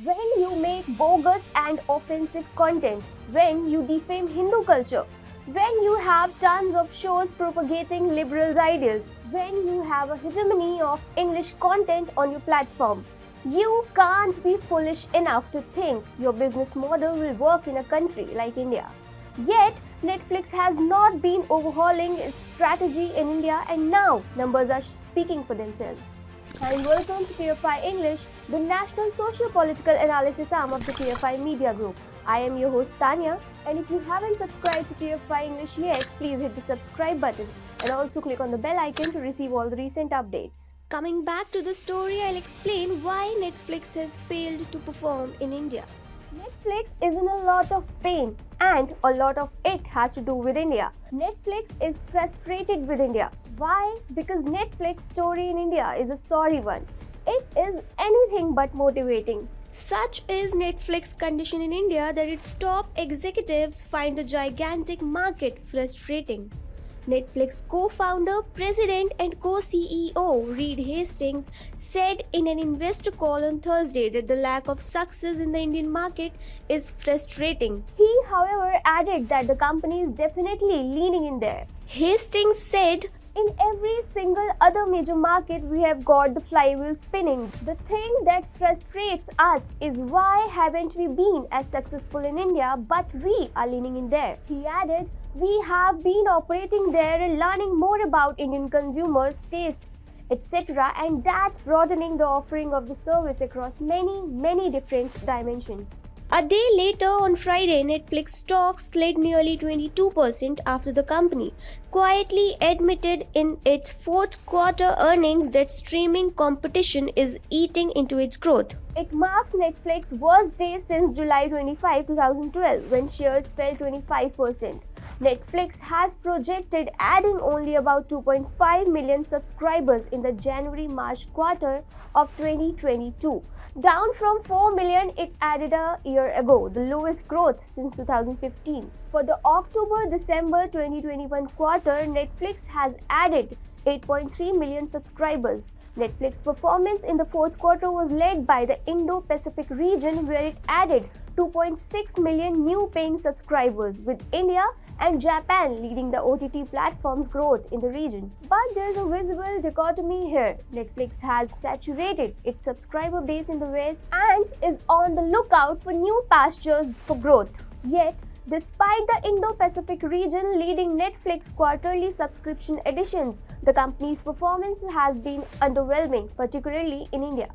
when you make bogus and offensive content, when you defame Hindu culture, when you have tons of shows propagating liberals' ideals, when you have a hegemony of English content on your platform, you can't be foolish enough to think your business model will work in a country like India. Yet, Netflix has not been overhauling its strategy in India, and now numbers are speaking for themselves. And welcome to TFI English, the national socio-political analysis arm of the TFI Media Group. I am your host Tanya, and if you haven't subscribed to TFI English yet, please hit the subscribe button and also click on the bell icon to receive all the recent updates. Coming back to the story, I'll explain why Netflix has failed to perform in India. Netflix is in a lot of pain, and a lot of it has to do with India. Netflix is frustrated with India. Why? Because Netflix story in India is a sorry one. It is anything but motivating. Such is Netflix condition in India that its top executives find the gigantic market frustrating. Netflix co-founder, president and co-CEO Reed Hastings said in an investor call on Thursday that the lack of success in the Indian market is frustrating. He, however, added that the company is definitely leaning in there. Hastings said, "In every single other major market, we have got the flywheel spinning. The thing that frustrates us is why haven't we been as successful in India, but we are leaning in there." He added, "We have been operating there and learning more about Indian consumers' taste, etc. and that's broadening the offering of the service across many different dimensions." A day later, on Friday, Netflix stocks slid nearly 22% after the company quietly admitted in its fourth quarter earnings that streaming competition is eating into its growth. It marks Netflix's worst day since July 25, 2012, when shares fell 25%. Netflix has projected adding only about 2.5 million subscribers in the January-March quarter of 2022, down from 4 million it added a year ago, the lowest growth since 2015. For the October-December 2021 quarter, Netflix has added 8.3 million subscribers. Netflix performance in the fourth quarter was led by the Indo-Pacific region, where it added 2.6 million new paying subscribers, with India and Japan leading the OTT platform's growth in the region. But there's a visible dichotomy here. Netflix has saturated its subscriber base in the West and is on the lookout for new pastures for growth. Yet, despite the Indo-Pacific region leading Netflix quarterly subscription additions, the company's performance has been underwhelming, particularly in India.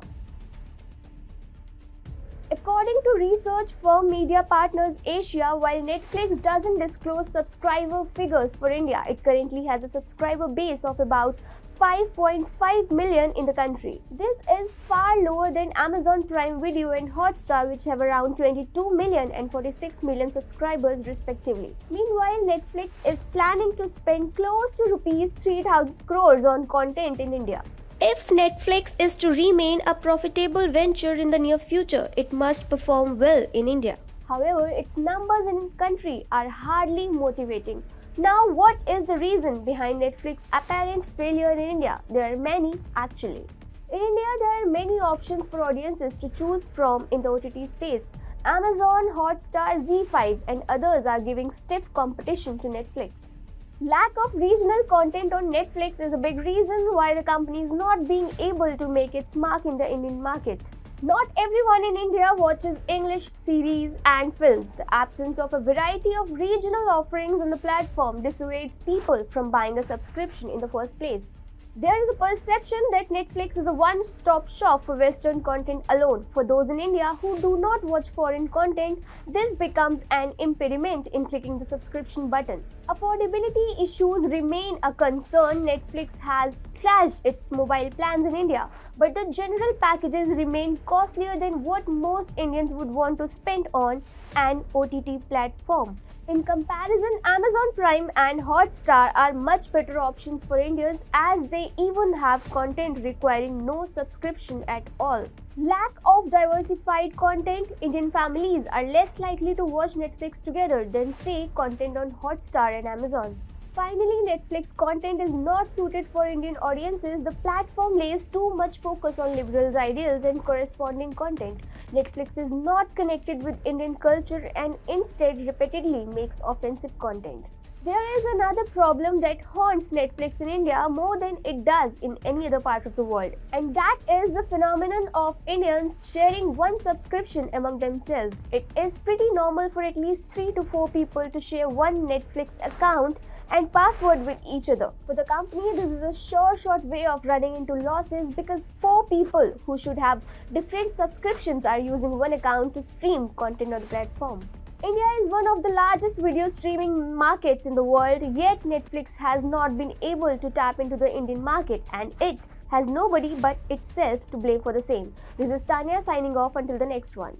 According to research firm Media Partners Asia, while Netflix doesn't disclose subscriber figures for India, it currently has a subscriber base of about 5.5 million in the country. This is far lower than Amazon Prime Video and Hotstar, which have around 22 million and 46 million subscribers respectively. Meanwhile, Netflix is planning to spend close to rupees 3,000 crores on content in India. If Netflix is to remain a profitable venture in the near future, it must perform well in India. However, its numbers in country are hardly motivating. Now, what is the reason behind Netflix's apparent failure in India? There are many, actually. In India, there are many options for audiences to choose from in the OTT space. Amazon, Hotstar, ZEE5 and others are giving stiff competition to Netflix. Lack of regional content on Netflix is a big reason why the company is not being able to make its mark in the Indian market. Not everyone in India watches English series and films. The absence of a variety of regional offerings on the platform dissuades people from buying a subscription in the first place. There is a perception that Netflix is a one-stop shop for Western content alone. For those in India who do not watch foreign content, this becomes an impediment in clicking the subscription button. Affordability issues remain a concern. Netflix has slashed its mobile plans in India, but the general packages remain costlier than what most Indians would want to spend on an OTT platform. In comparison, Amazon Prime and Hotstar are much better options for Indians, as they even have content requiring no subscription at all. Lack of diversified content. Indian families are less likely to watch Netflix together than, say, content on Hotstar and Amazon. Finally, Netflix content is not suited for Indian audiences. The platform lays too much focus on liberals' ideals and corresponding content. Netflix is not connected with Indian culture and instead repeatedly makes offensive content. There is another problem that haunts Netflix in India more than it does in any other part of the world, and that is the phenomenon of Indians sharing one subscription among themselves. It is pretty normal for at least 3 to 4 people to share one Netflix account and password with each other. For the company, this is a short way of running into losses because 4 people who should have different subscriptions are using one account to stream content on the platform. India is one of the largest video streaming markets in the world, yet Netflix has not been able to tap into the Indian market, and it has nobody but itself to blame for the same. This is Tanya signing off until the next one.